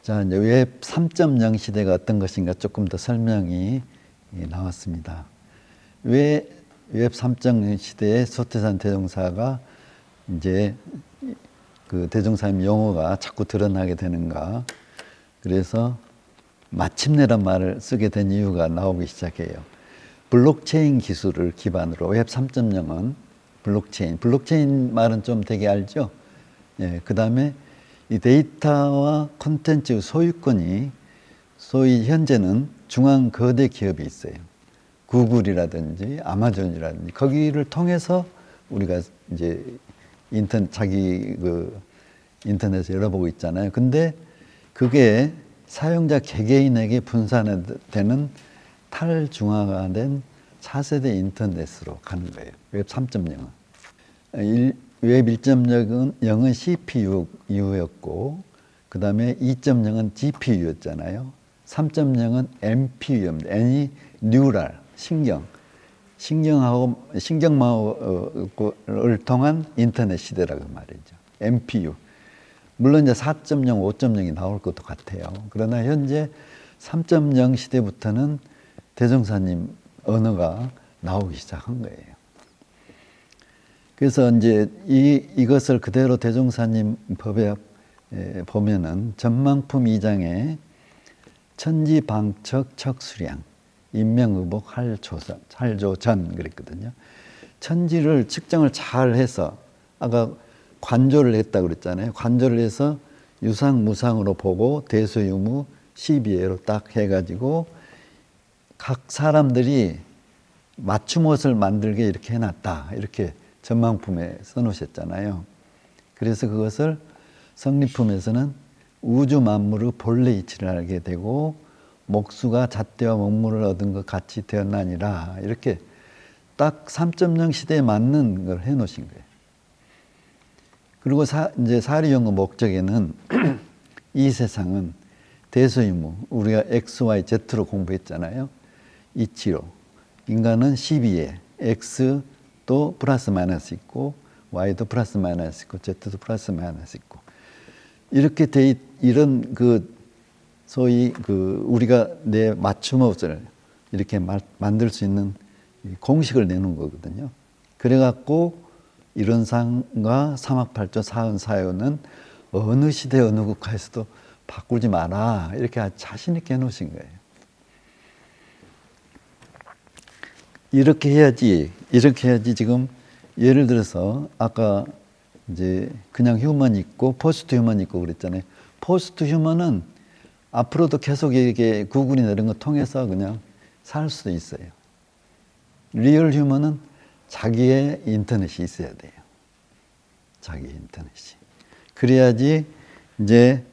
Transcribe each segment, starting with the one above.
자, 이제 웹 3.0 시대가 어떤 것인가 조금 더 설명이 나왔습니다. 왜 웹 3.0 시대에 소태산 대종사가 이제 그 대종사님 용어가 자꾸 드러나게 되는가? 그래서 마침내란 말을 쓰게 된 이유가 나오기 시작해요. 블록체인 기술을 기반으로 웹 3.0은 블록체인 말은 좀 되게 알죠? 예, 그 다음에 이 데이터와 콘텐츠 소유권이 소위 현재는 중앙 거대 기업이 있어요. 구글이라든지 아마존이라든지 거기를 통해서 우리가 이제 자기 그 인터넷을 열어보고 있잖아요. 근데 그게 사용자 개개인에게 분산되는 탈중앙화된 차세대 인터넷으로 가는 거예요. 웹 3.0은. 웹 1.0은 CPU였고 그 다음에 2.0은 GPU였잖아요. 3.0은 NPU입니다. N이 뉴럴, 신경망을 통한 인터넷 시대라고 말이죠. NPU. 물론 이제 4.0, 5.0이 나올 것도 같아요. 그러나 현재 3.0 시대부터는 대종사님 언어가 나오기 시작한 거예요. 그래서 이제 이것을 그대로 대종사님 법에 보면은 전망품 2장에 천지방척 척수량 인명의복 할조전 그랬거든요. 천지를 측정을 잘 해서 아까 관조를 했다고 그랬잖아요. 관조를 해서 유상 무상으로 보고 대소유무 12회로 딱 해가지고 각 사람들이 맞춤 옷을 만들게 이렇게 해놨다. 이렇게 전망품에 써놓으셨잖아요. 그래서 그것을 성리품에서는 우주 만물의 본래 이치를 알게 되고 목수가 잣대와 먹물을 얻은 것 같이 되었나니라. 이렇게 딱 3.0 시대에 맞는 걸 해놓으신 거예요. 그리고 이제 사리용어 목적에는 이 세상은 대소유무, 우리가 X, Y, Z로 공부했잖아요. 이치로. 인간은 12에 X 또 플러스 마이너스 있고 Y도 플러스 마이너스 있고 Z도 플러스 마이너스 있고 이렇게 이런 그 소위 그 우리가 내 맞춤옷을 이렇게 만들 수 있는 공식을 내놓은 거거든요. 그래갖고 이론상과 삼학팔조 사은사요는 어느 시대 어느 국가에서도 바꾸지 마라 이렇게 자신 있게 해놓으신 거예요. 이렇게 해야지 지금 예를 들어서 아까 이제 그냥 휴먼 있고 포스트 휴먼 있고 그랬잖아요. 포스트 휴먼은 앞으로도 계속 이렇게 구글이나 이런 거 통해서 그냥 살 수도 있어요. 리얼 휴먼은 자기의 인터넷이 있어야 돼요. 자기 인터넷이. 그래야지 이제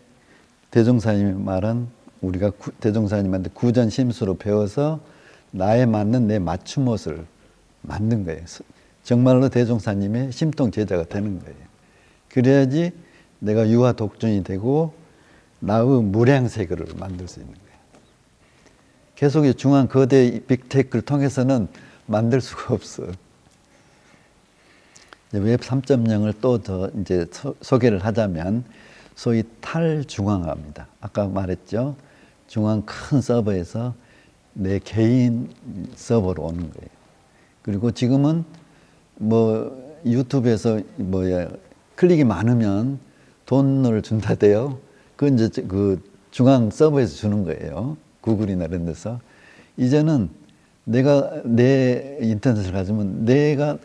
대종사님이 말한 우리가 대종사님한테 구전심수로 배워서 나에 맞는 내 맞춤옷을 만든 거예요. 정말로 대종사님의 심통 제자가 되는 거예요. 그래야지 내가 유아 독존이 되고 나의 무량세계를 만들 수 있는 거예요. 계속 중앙 거대 빅테크를 통해서는 만들 수가 없어. 웹 3.0을 또 더 이제 소개를 하자면 소위 탈중앙화입니다. 아까 말했죠. 중앙 큰 서버에서 내 개인 서버로 오는 거예요. 그리고 지금은 뭐 유튜브에서 클릭이 많으면 돈을 준다대요. 그건 이제 그 중앙 서버에서 주는 거예요. 구글이나 이런 데서. 이제는 내가 내 인터넷을 가지면 내가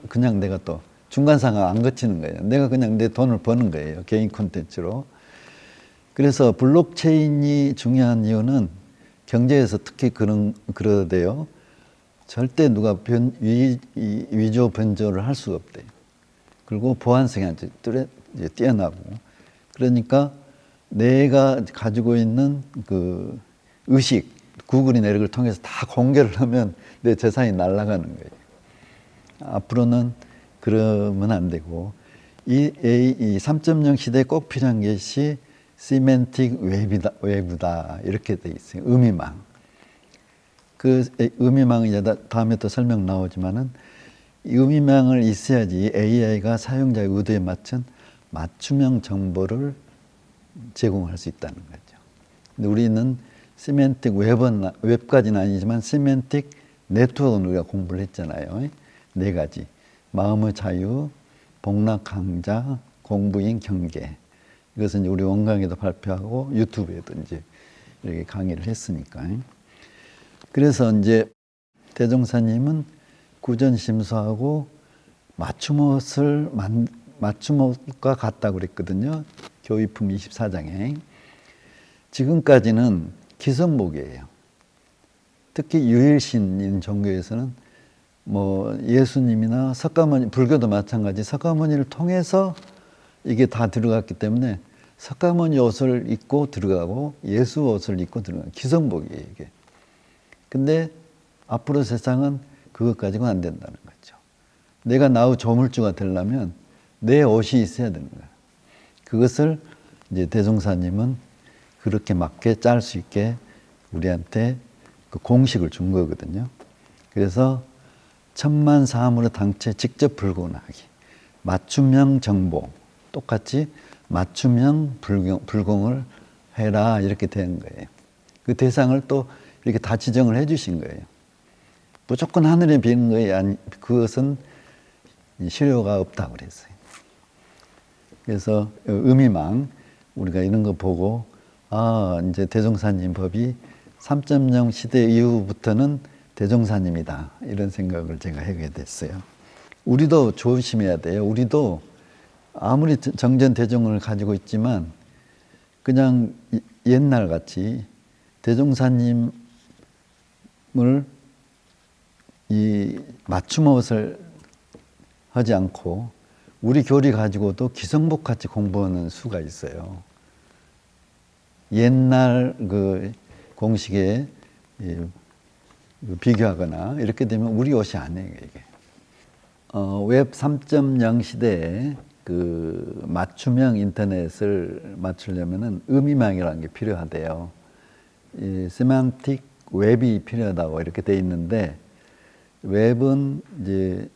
또 중간 상황 안 거치는 거예요. 내가 그냥 내 돈을 버는 거예요. 개인 콘텐츠로. 그래서 블록체인이 중요한 이유는 경제에서 특히 그러대요. 절대 누가 위조 변조를 할 수가 없대요. 그리고 보안성이 아주 뛰어나고. 그러니까 내가 가지고 있는 그 의식, 구글이나 이런 걸 통해서 다 공개를 하면 내 재산이 날아가는 거예요. 앞으로는 그러면 안 되고, 이 3.0 시대에 꼭 필요한 것이 시멘틱 외부다 이렇게 돼 있어요. 의미망. 그 의미망은 이제 다음에 또 설명 나오지만은 이 의미망을 있어야지 AI가 사용자의 의도에 맞춘 맞춤형 정보를 제공할 수 있다는 거죠. 근데 우리는 세맨틱 웹까지는 아니지만 세맨틱 네트워크는 우리가 공부를 했잖아요. 네 가지. 마음의 자유, 복락 강자, 공부인 경계. 이것은 우리 원강에도 발표하고 유튜브에도 이제 이렇게 강의를 했으니까. 그래서 이제 대종사님은 구전심수하고 맞춤옷과 같다고 그랬거든요. 교의품 24장에. 지금까지는 기성복이에요. 특히 유일신인 종교에서는 뭐 예수님이나 석가모니, 불교도 마찬가지, 석가모니를 통해서 이게 다 들어갔기 때문에 석가모니 옷을 입고 들어가고 예수 옷을 입고 들어가고 기성복이에요, 이게. 근데 앞으로 세상은 그것 가지고는 안 된다는 거죠. 내가 나의 조물주가 되려면 내 옷이 있어야 되는 거예요. 그것을 이제 대종사님은 그렇게 맞게 짤 수 있게 우리한테 그 공식을 준 거거든요. 그래서 천만사함으로 당체 직접 불공하기, 맞춤형 정보, 똑같이 맞춤형 불공을 해라 이렇게 된 거예요. 그 대상을 또 이렇게 다 지정을 해 주신 거예요. 무조건 하늘에 비는 거에 그것은 실효가 없다고 그랬어요. 그래서 의미망 우리가 이런 거 보고 이제 대종사님 법이 3.0 시대 이후부터는 대종사님이다 이런 생각을 제가 하게 됐어요. 우리도 조심해야 돼요. 우리도 아무리 정전 대종을 가지고 있지만 그냥 옛날 같이 대종사님을 이 맞춤옷을 하지 않고 우리 교리 가지고도 기성복 같이 공부하는 수가 있어요. 옛날 그 공식에 비교하거나 이렇게 되면 우리 옷이 아니에요, 이게. 웹 3.0 시대에 그 맞춤형 인터넷을 맞추려면은 의미망이라는 게 필요하대요. 이 세만틱 웹이 필요하다고 이렇게 돼 있는데 웹은 이제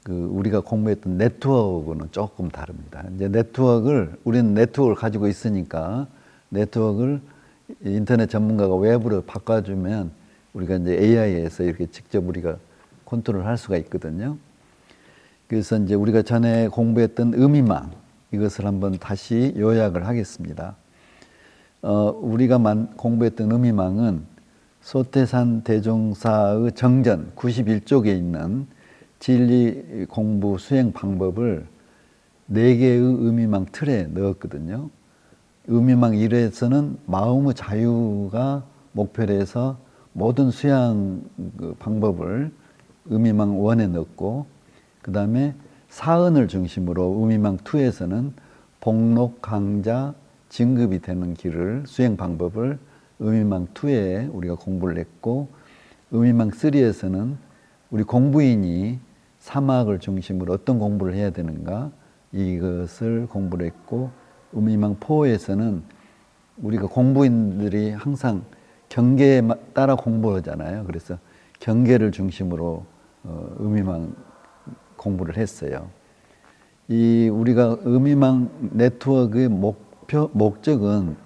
그 우리가 공부했던 네트워크는 조금 다릅니다. 이제 우리는 네트워크를 가지고 있으니까 네트워크를 인터넷 전문가가 웹으로 바꿔주면 우리가 이제 AI에서 이렇게 직접 우리가 컨트롤 할 수가 있거든요. 그래서 이제 우리가 전에 공부했던 의미망, 이것을 한번 다시 요약을 하겠습니다. 우리가 공부했던 의미망은 소태산 대종사의 정전 91쪽에 있는 진리 공부 수행 방법을 4개의 의미망 틀에 넣었거든요. 의미망 1에서는 마음의 자유가 목표로 해서 모든 수양 방법을 의미망 1에 넣었고, 그 다음에 사은을 중심으로 의미망 2에서는 복록, 강자, 진급이 되는 길을, 수행 방법을 의미망 2에 우리가 공부를 했고, 의미망 3에서는 우리 공부인이 사막을 중심으로 어떤 공부를 해야 되는가, 이것을 공부를 했고, 의미망 4에서는 우리가 공부인들이 항상 경계에 따라 공부하잖아요. 그래서 경계를 중심으로 의미망 공부를 했어요. 우리가 의미망 네트워크의 목적은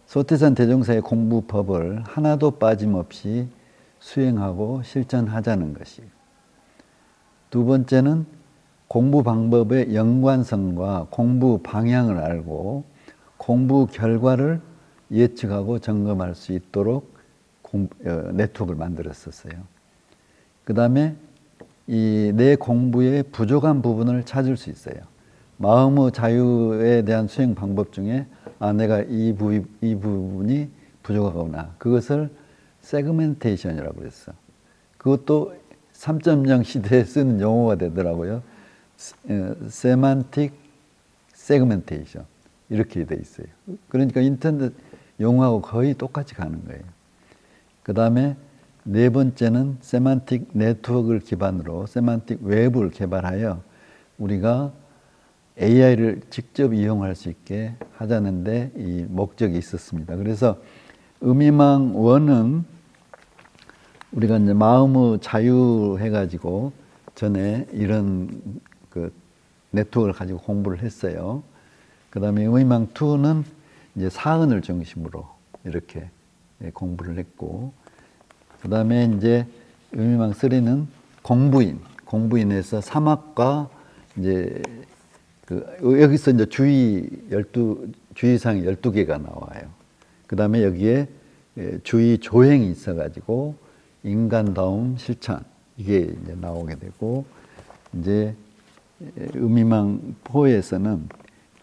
소태산 대종사의 공부법을 하나도 빠짐없이 수행하고 실천하자는 것이에요. 두 번째는 공부 방법의 연관성과 공부 방향을 알고 공부 결과를 예측하고 점검할 수 있도록 네트워크를 만들었었어요. 그 다음에 내 공부의 부족한 부분을 찾을 수 있어요. 마음의 자유에 대한 수행 방법 중에 내가 이 부분이 부족하구나. 그것을 세그멘테이션이라고 그랬어. 그것도 3.0 시대에 쓰는 용어가 되더라고요. 세만틱 세그멘테이션 이렇게 돼 있어요. 그러니까 인터넷 용어하고 거의 똑같이 가는 거예요. 그 다음에 네 번째는 세만틱 네트워크를 기반으로 세만틱 웹을 개발하여 우리가 AI를 직접 이용할 수 있게 하자는데 이 목적이 있었습니다. 그래서 의미망 1은 우리가 이제 마음의 자유 해가지고 전에 이런 그 네트워크를 가지고 공부를 했어요. 그 다음에 의미망 2는 이제 사언을 중심으로 이렇게 공부를 했고, 그 다음에 이제 의미망 3는 공부인에서 사막과 이제 여기서 이제 주의사항이 12개가 나와요. 그 다음에 여기에 주의 조행이 있어가지고 인간다움 실천 이게 이제 나오게 되고, 이제 의미망 4에서는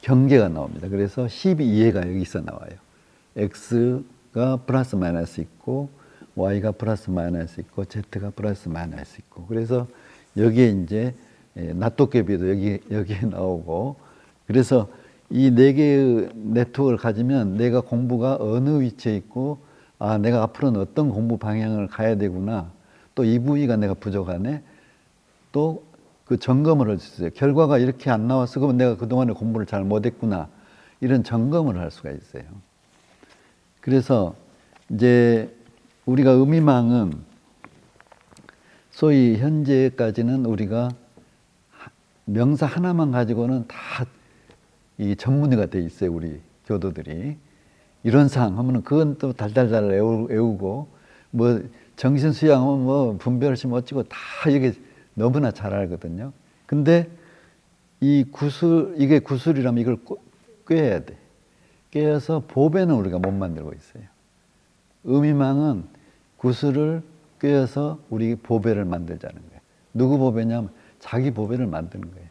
경계가 나옵니다. 그래서 12예가 여기서 나와요. X가 플러스 마이너스 있고 Y가 플러스 마이너스 있고 Z가 플러스 마이너스 있고, 그래서 여기에 이제 낫도깨비도 여기에 나오고, 그래서 이 4개의 네트워크를 가지면 내가 공부가 어느 위치에 있고, 아, 내가 앞으로는 어떤 공부 방향을 가야 되구나, 또 이 부위가 내가 부족하네, 또 그 점검을 할 수 있어요. 결과가 이렇게 안 나왔어. 그러면 내가 그동안에 공부를 잘 못했구나. 이런 점검을 할 수가 있어요. 그래서 이제 우리가 의미망은 소위 현재까지는 우리가 명사 하나만 가지고는 다 이 전문의가 돼 있어요. 우리 교도들이. 이런 사항 하면은 그건 또 달달달 외우고, 뭐 정신 수양은 뭐 분별심 어찌고 다 이게 너무나 잘 알거든요. 근데 이게 구술이라면 이걸 꿰야 돼. 꿰어서 보배는 우리가 못 만들고 있어요. 의미망은 구술을 꿰어서 우리 보배를 만들자는 거예요. 누구 보배냐면 자기 보배를 만드는 거예요.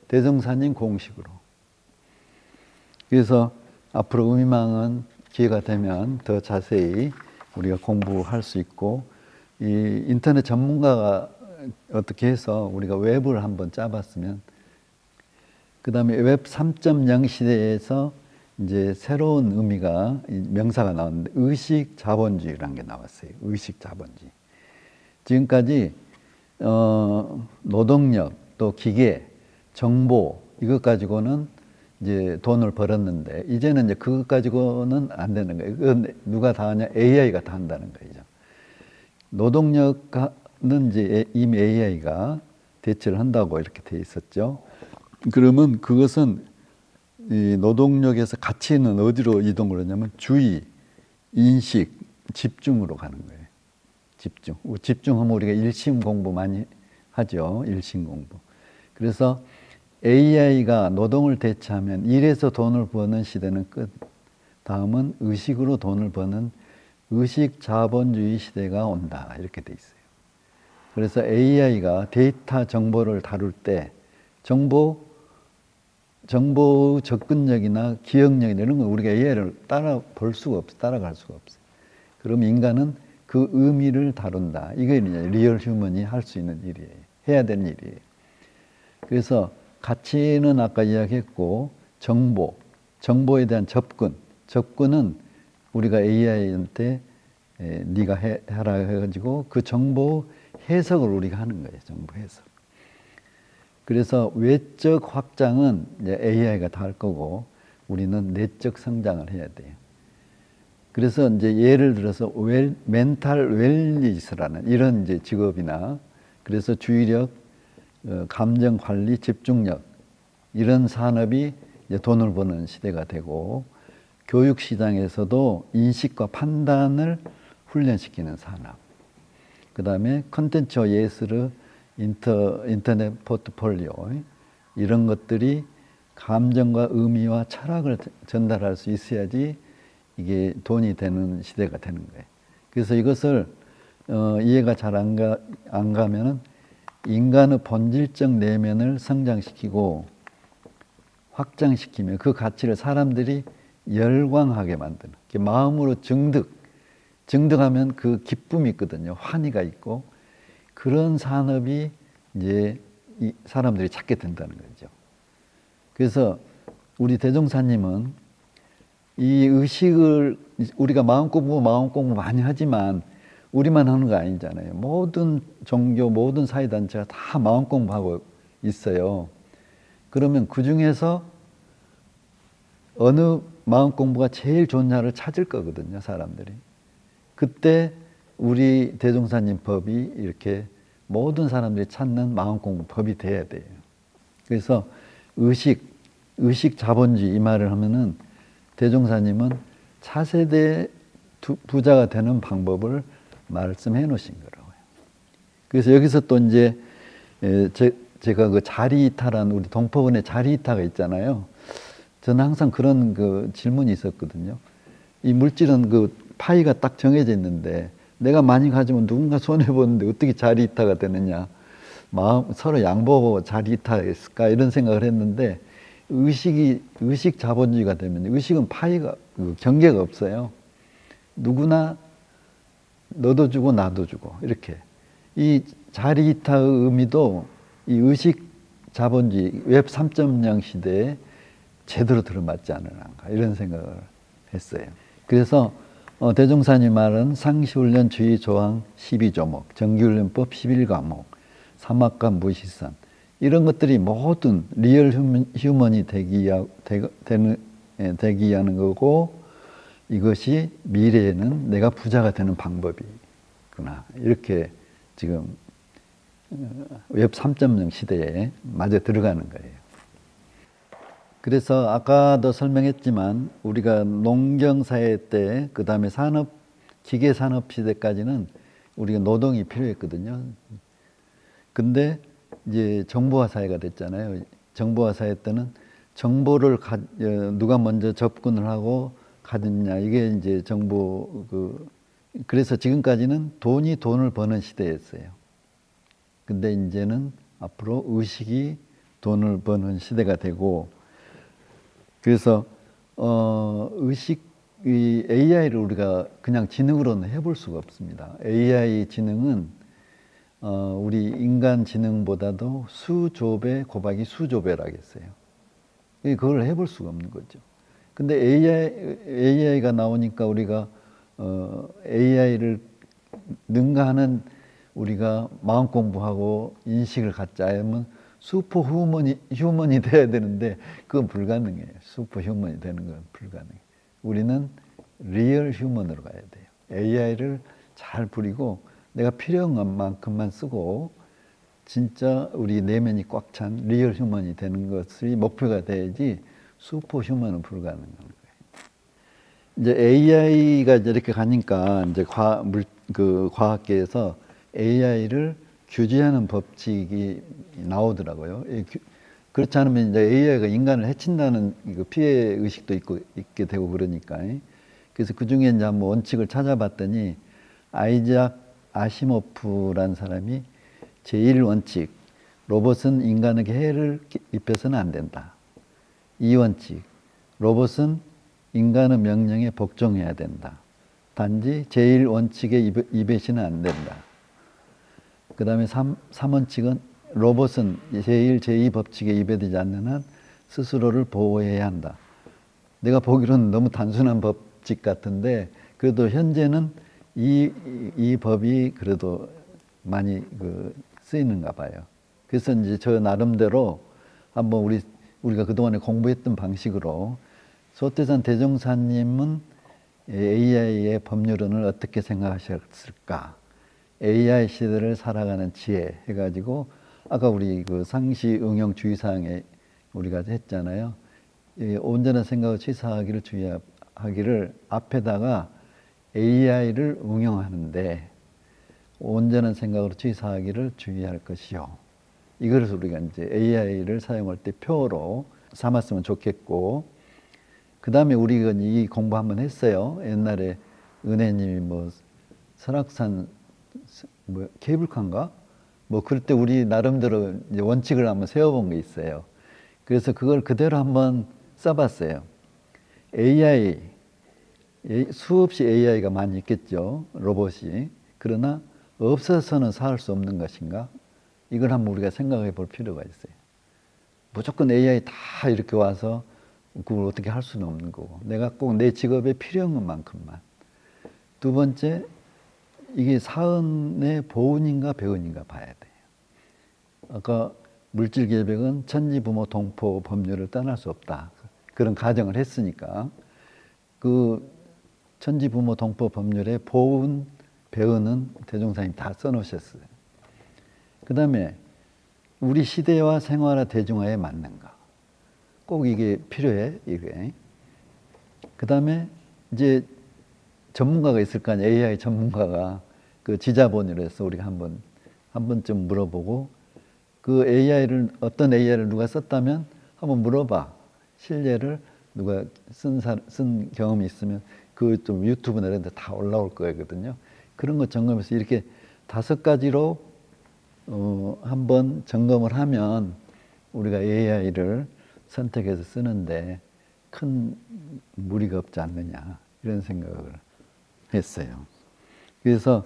대종사님 공식으로. 그래서 앞으로 의미망은 기회가 되면 더 자세히 우리가 공부할 수 있고, 이 인터넷 전문가가 어떻게 해서 우리가 웹을 한번 짜봤으면, 그 다음에 웹 3.0 시대에서 이제 새로운 의미가, 명사가 나왔는데 의식 자본주의라는 게 나왔어요. 의식 자본주의. 지금까지 노동력, 또 기계, 정보 이것 가지고는 이제 돈을 벌었는데, 이제는 이제 그것 가지고는 안 되는 거예요. 그건 누가 다 하냐? AI가 다 한다는 거죠. 노동력은 이제 이미 AI가 대체를 한다고 이렇게 돼 있었죠. 그러면 그것은 이 노동력에서 가치는 어디로 이동을 하냐면 주의, 인식, 집중으로 가는 거예요. 집중하면 우리가 일심 공부 많이 하죠. 일심 공부. 그래서 AI가 노동을 대체하면 일에서 돈을 버는 시대는 끝. 다음은 의식으로 돈을 버는 의식 자본주의 시대가 온다. 이렇게 돼 있어요. 그래서 AI가 데이터 정보를 다룰 때 정보 접근력이나 기억력이나 이런 거 우리가 AI를 따라갈 수가 없어요. 그럼 인간은 그 의미를 다룬다. 이게 리얼 휴먼이 할 수 있는 일이에요. 해야 되는 일이에요. 그래서 가치는 아까 이야기했고, 정보에 대한 접근은 우리가 AI한테 네가 해라 해가지고 그 정보 해석을 우리가 하는 거예요. 정보 해석. 그래서 외적 확장은 이제 AI가 다 할 거고, 우리는 내적 성장을 해야 돼요. 그래서 이제 예를 들어서 멘탈 웰니스라는 이런 이제 직업이나, 그래서 주의력, 감정 관리, 집중력 이런 산업이 이제 돈을 버는 시대가 되고, 교육 시장에서도 인식과 판단을 훈련시키는 산업. 그 다음에 컨텐츠와 예술, 인터넷 포트폴리오 이런 것들이 감정과 의미와 철학을 전달할 수 있어야지 이게 돈이 되는 시대가 되는 거예요. 그래서 이것을 이해가 잘 안 가면은 인간의 본질적 내면을 성장시키고 확장시키면 그 가치를 사람들이 열광하게 만드는, 마음으로 증득하면 그 기쁨이 있거든요. 환희가 있고, 그런 산업이 이제 이 사람들이 찾게 된다는 거죠. 그래서 우리 대종사님은 이 의식을 우리가 마음 공부 많이 하지만 우리만 하는 거 아니잖아요. 모든 종교, 모든 사회단체가 다 마음 공부하고 있어요. 그러면 그 중에서 어느 마음 공부가 제일 좋냐를 찾을 거거든요, 사람들이. 그때 우리 대종사님 법이 이렇게 모든 사람들이 찾는 마음 공부 법이 돼야 돼요. 그래서 의식 자본주의 이 말을 하면은 대종사님은 차세대 부자가 되는 방법을 말씀해 놓으신 거라고요. 그래서 여기서 또 이제 제가 그 자리이타라는 우리 동포분의 자리이타가 있잖아요. 저는 항상 그런 그 질문이 있었거든요. 이 물질은 그 파이가 딱 정해져 있는데 내가 많이 가지면 누군가 손해보는데 어떻게 자리이타가 되느냐. 서로 양보하고 자리이타가 있을까 이런 생각을 했는데 의식 자본주의가 되면 의식은 파이가 경계가 없어요. 누구나 너도 주고 나도 주고 이렇게 이 자리이타의 의미도 이 의식 자본주의 웹 3.0 시대에 제대로 들어맞지 않으란가 이런 생각을 했어요. 그래서 대종사님 말은 상시훈련 주의 조항 12조목, 정기훈련법 11과목, 사막과 무시산 이런 것들이 모든 리얼 휴먼이 되기 위하는 거고 이것이 미래에는 내가 부자가 되는 방법이구나. 이렇게 지금 웹 3.0 시대에 맞아 들어가는 거예요. 그래서 아까도 설명했지만 우리가 농경사회 때 그다음에 기계산업 시대까지는 우리가 노동이 필요했거든요. 근데 이제 정보화 사회가 됐잖아요. 정보화 사회 때는 정보를 누가 먼저 접근을 하고 가졌냐 이게 이제 그래서 지금까지는 돈이 돈을 버는 시대였어요. 근데 이제는 앞으로 의식이 돈을 버는 시대가 되고 그래서 이 AI를 우리가 그냥 지능으로는 해볼 수가 없습니다. AI 지능은 우리 인간 지능보다도 수조배 곱하기 수조배라고 했어요. 그걸 해볼 수가 없는 거죠. 근데 AI가 나오니까 우리가 AI를 능가하는 우리가 마음 공부하고 인식을 갖자 하면 슈퍼 휴먼이 돼야 되는데 그건 불가능해요. 슈퍼 휴먼이 되는 건 불가능해요. 우리는 리얼 휴먼으로 가야 돼요. AI를 잘 부리고 내가 필요한 만큼만 쓰고 진짜 우리 내면이 꽉 찬 리얼 휴먼이 되는 것이 목표가 돼야지 슈퍼 휴먼은 불가능한 거예요. 이제 AI가 이렇게 가니까 이제 과학계에서 AI를 규제하는 법칙이 나오더라고요. 그렇지 않으면 이제 AI가 인간을 해친다는 피해 의식도 있게 되고 그러니까. 그래서 그 중에 이제 한번 원칙을 찾아봤더니 아이작 아시모프라는 사람이 제1원칙, 로봇은 인간에게 해를 입혀서는 안 된다. 2원칙, 로봇은 인간의 명령에 복종해야 된다. 단지 제1원칙에 이배시는 안 된다. 그 다음에 3원칙은 로봇은 제1, 제2 법칙에 이배되지 않는 한 스스로를 보호해야 한다. 내가 보기로는 너무 단순한 법칙 같은데 그래도 현재는 이 법이 그래도 많이 쓰이는가 봐요. 그래서 이제 저 나름대로 한번 우리가 그동안에 공부했던 방식으로 소태산 대종사님은 AI의 법률론을 어떻게 생각하셨을까? AI 시대를 살아가는 지혜 해가지고 아까 우리 그 상시 응용 주의사항에 우리가 했잖아요. 온전한 생각을 취사하기를 주의하기를 앞에다가 AI를 응용하는데 온전한 생각으로 취사하기를 주의할 것이요. 이것을 우리가 이제 AI를 사용할 때 표로 삼았으면 좋겠고, 그 다음에 우리가 이 공부 한번 했어요. 옛날에 은혜님이 설악산 케이블카인가? 그럴 때 우리 나름대로 이제 원칙을 한번 세워본 게 있어요. 그래서 그걸 그대로 한번 써봤어요. AI, 수없이 AI가 많이 있겠죠. 로봇이. 그러나 없어서는 살 수 없는 것인가? 이걸 한번 우리가 생각해 볼 필요가 있어요. 무조건 AI 다 이렇게 와서 그걸 어떻게 할 수는 없는 거고. 내가 꼭 내 직업에 필요한 것만큼만. 두 번째, 이게 사은의 보은인가 배은인가 봐야 돼요. 아까 물질계백은 천지부모 동포 법률을 떠날 수 없다. 그런 가정을 했으니까 그 천지부모 동포 법률에 보은, 배은은 대종사님 다 써놓으셨어요. 그 다음에 우리 시대와 생활화 대중화에 맞는가. 꼭 이게 필요해, 이게. 그 다음에 이제 전문가가 있을 거 아니에요. AI 전문가가 그 지자본으로 해서 우리가 한 번쯤 물어보고 그 어떤 AI를 누가 썼다면 한번 물어봐. 실례를 누가 쓴 경험이 있으면 그 좀 유튜브나 이런 데 다 올라올 거거든요. 그런 거 점검해서 이렇게 5가지로 한번 점검을 하면 우리가 AI를 선택해서 쓰는데 큰 무리가 없지 않느냐 이런 생각을 했어요. 그래서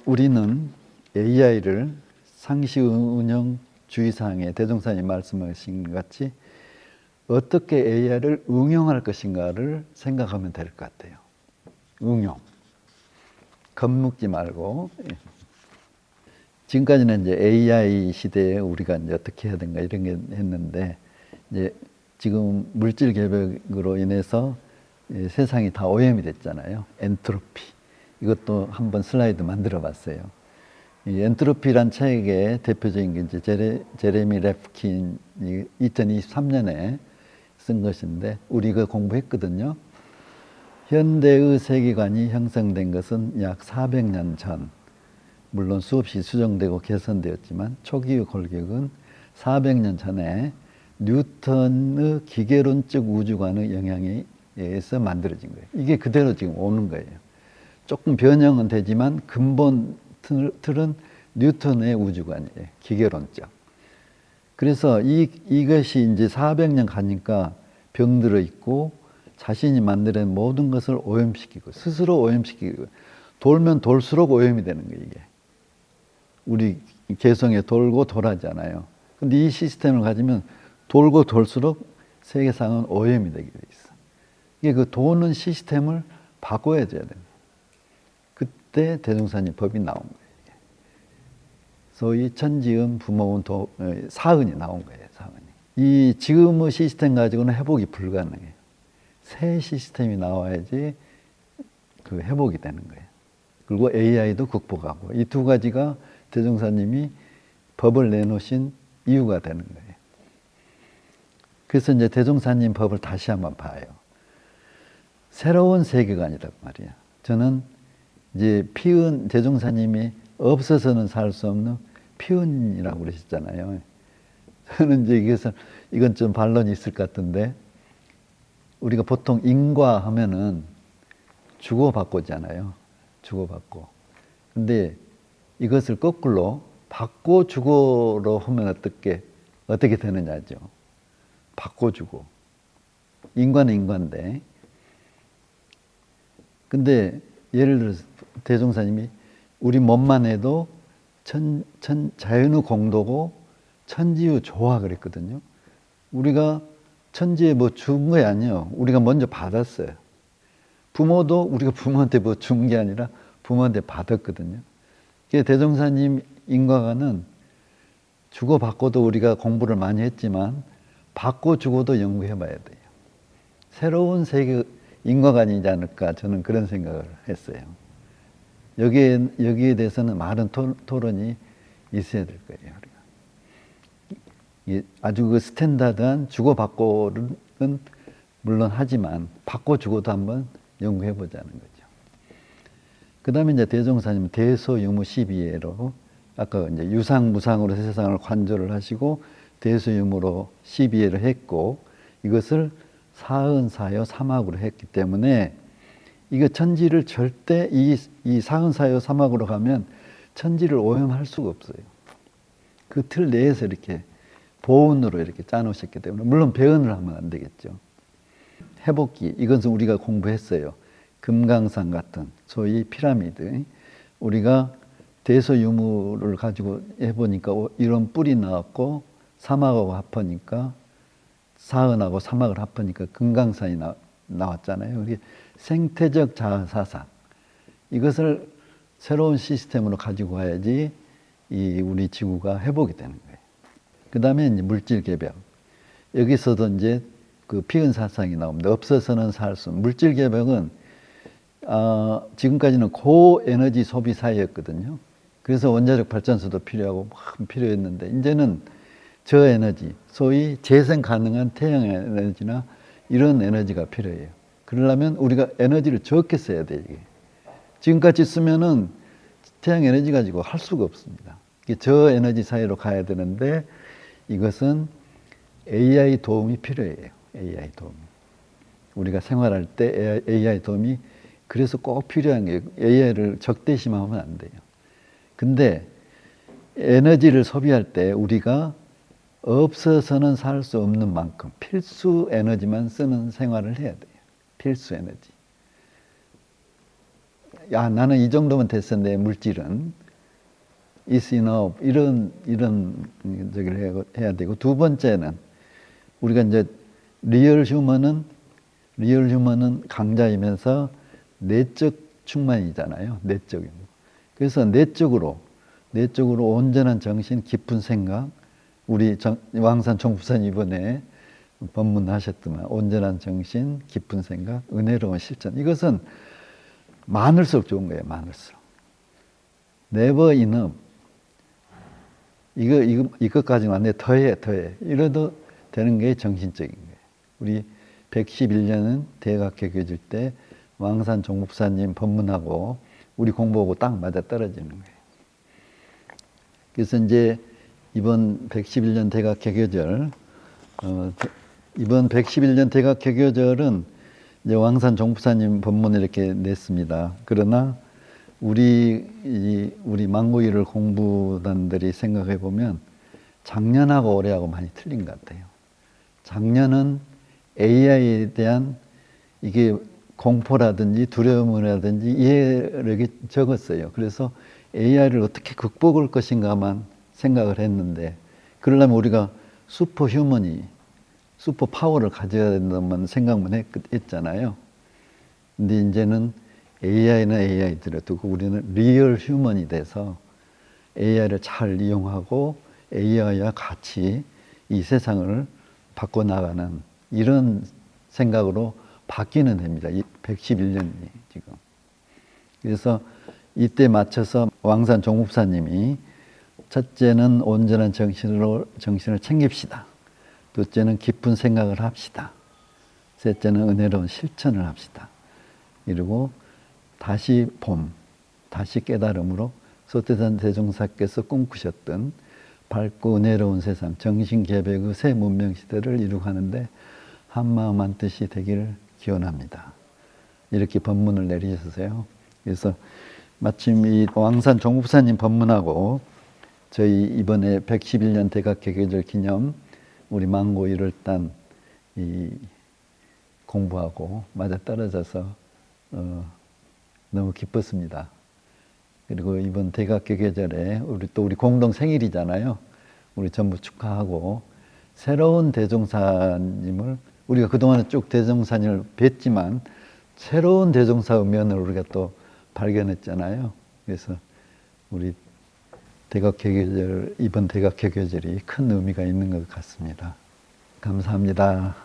우리는 AI를 상시 운영 주의사항에 대종사님 말씀하신 것 같이 어떻게 AI를 응용할 것인가를 생각하면 될 것 같아요. 응용. 겁먹지 말고. 지금까지는 이제 AI 시대에 우리가 이제 어떻게 해야 되는가 이런 게 했는데, 이제 지금 물질 개벽으로 인해서 세상이 다 오염이 됐잖아요. 엔트로피. 이것도 한번 슬라이드 만들어 봤어요. 이 엔트로피란 책의 대표적인 게 이제 제레미 랩킨이 2023년에 쓴 것인데, 우리 이거 공부했거든요. 현대의 세계관이 형성된 것은 약 400년 전, 물론 수없이 수정되고 개선되었지만 초기의 골격은 400년 전에 뉴턴의 기계론적 우주관의 영향에 의해서 만들어진 거예요. 이게 그대로 지금 오는 거예요. 조금 변형은 되지만 근본 틀은 뉴턴의 우주관이에요. 기계론적. 그래서 이것이 이제 400년 가니까 병들어 있고 자신이 만들어낸 모든 것을 오염시키고 스스로 오염시키고, 돌면 돌수록 오염이 되는 거예요. 이게 우리 개성에 돌고 돌아잖아요. 근데 이 시스템을 가지면 돌고 돌수록 세계상은 오염이 되게 돼 있어. 이게 그 도는 시스템을 바꿔야 돼야 됩니다. 그때 대종사님 법이 나온 거예요. 소위 천지은 부모은 사은이 나온 거예요. 사은이. 이 지금의 시스템 가지고는 회복이 불가능해요. 새 시스템이 나와야지 그 회복이 되는 거예요. 그리고 AI도 극복하고, 이 2가지가 대종사님이 법을 내놓으신 이유가 되는 거예요. 그래서 이제 대종사님 법을 다시 한번 봐요. 새로운 세계관이란 말이야. 저는 이제 대종사님이 없어서는 살 수 없는 피은이라고 그러셨잖아요. 저는 이제 이건 좀 반론이 있을 것 같은데, 우리가 보통 인과 하면은 주고받고잖아요. 주고받고. 근데 이것을 거꾸로 받고 주고로 하면 어떻게 되느냐죠. 받고 주고. 인과는 인과인데. 근데 예를 들어서 대종사님이 우리 몸만 해도 자연의 공도고 천지의 조화 그랬거든요. 우리가 천지에 뭐 준 게 아니에요. 우리가 먼저 받았어요. 부모도 우리가 부모한테 뭐 준 게 아니라 부모한테 받았거든요. 대종사님 인과관은 주고받고도 우리가 공부를 많이 했지만 받고 주고도 연구해 봐야 돼요. 새로운 세계 인과관이지 않을까, 저는 그런 생각을 했어요. 여기에 대해서는 많은 토론이 있어야 될 거예요. 우리가. 아주 그 스탠다드한 주고받고는 물론 하지만 받고 주고도 한번 연구해 보자는 거죠. 그 다음에 이제 대종사님은 대소유무12예로 아까 이제 유상무상으로 세상을 관조를 하시고 대소유무로 12예를 했고, 이것을 사은사요 사막으로 했기 때문에 이거 천지를 절대 이 사은사요 사막으로 가면 천지를 오염할 수가 없어요. 그 틀 내에서 이렇게 보온으로 이렇게 짜놓으셨기 때문에, 물론 배은을 하면 안 되겠죠. 회복기, 이것은 우리가 공부했어요. 금강산 같은 소위 피라미드, 우리가 대소유무를 가지고 해보니까 이런 뿔이 나왔고 사막하고 합하니까, 사은하고 사막을 합하니까 금강산이 나왔잖아요. 이게 생태적 자아사상, 이것을 새로운 시스템으로 가지고 와야지 우리 지구가 회복이 되는 거예요. 그 다음에 이제 물질 개벽, 여기서도 이제 그 피은 사상이 나옵니다. 없어서는 살 수 없는 물질 개벽은 지금까지는 고에너지 소비 사회였거든요. 그래서 원자력 발전소도 필요하고 막 필요했는데, 이제는 저에너지, 소위 재생 가능한 태양 에너지나 이런 에너지가 필요해요. 그러려면 우리가 에너지를 적게 써야 돼요. 이게. 지금까지 쓰면은 태양 에너지 가지고 할 수가 없습니다. 저 에너지 사이로 가야 되는데 이것은 AI 도움이 필요해요. AI 도움. 우리가 생활할 때 AI 도움이 그래서 꼭 필요한 게 AI를 적대심하면 안 돼요. 근데 에너지를 소비할 때 우리가 없어서는 살 수 없는 만큼 필수 에너지만 쓰는 생활을 해야 돼요. 필수 에너지. 야, 나는 이 정도면 됐어, 내 물질은. is enough. 이런 저기를 해야 되고, 두 번째는 우리가 이제 리얼 휴먼은 강자이면서 내적 충만이잖아요. 내적인. 그래서 내적으로 온전한 정신, 깊은 생각, 우리 왕산 총부사님 이번에 법문하셨더만 온전한 정신, 깊은 생각, 은혜로운 실천. 이것은 많을수록 좋은 거예요. 많을수록. never enough. 이것까지는 안 돼. 더해. 이래도 되는 게 정신적인 거예요. 우리 111년은 대각개교질 때 왕산 종목사님 법문하고 우리 공부하고 딱 맞아 떨어지는 거예요. 그래서 이제 이번 111년 대각개교절, 이번 111년 대각개교절은 이제 왕산 종목사님 법문을 이렇게 냈습니다. 그러나 우리 망고일을 공부단들이 생각해 보면 작년하고 올해하고 많이 틀린 것 같아요. 작년은 AI에 대한 이게 공포라든지 두려움이라든지 이해력이 적었어요. 그래서 AI를 어떻게 극복할 것인가만 생각을 했는데, 그러려면 우리가 슈퍼 파워를 가져야 된다만 생각만 했잖아요. 근데 이제는 AI는 AI대로 두고 우리는 리얼 휴먼이 돼서 AI를 잘 이용하고 AI와 같이 이 세상을 바꿔나가는 이런 생각으로 바뀌는 해입니다. 111년이 지금. 그래서 이때 맞춰서 왕산 종목사님이 첫째는 온전한 정신을 챙깁시다. 둘째는 깊은 생각을 합시다. 셋째는 은혜로운 실천을 합시다. 이러고 다시 다시 깨달음으로 소태산 대종사께서 꿈꾸셨던 밝고 은혜로운 세상, 정신개백의 새 문명시대를 이루고 하는데 한마음 한뜻이 되기를 기원합니다. 이렇게 법문을 내리셨어요. 그래서 마침 이 왕산 종부사님 법문하고 저희 이번에 111년 대각개교절 기념 우리 망고 1월단 이 공부하고 맞아떨어져서 너무 기뻤습니다. 그리고 이번 대각개교절에 우리 공동 생일이잖아요. 우리 전부 축하하고 새로운 대종사님을 우리가 그동안에 쭉 대종사님을 뵀지만 새로운 대종사 면을 우리가 또 발견했잖아요. 그래서 우리 이번 대각개교절이 큰 의미가 있는 것 같습니다. 감사합니다.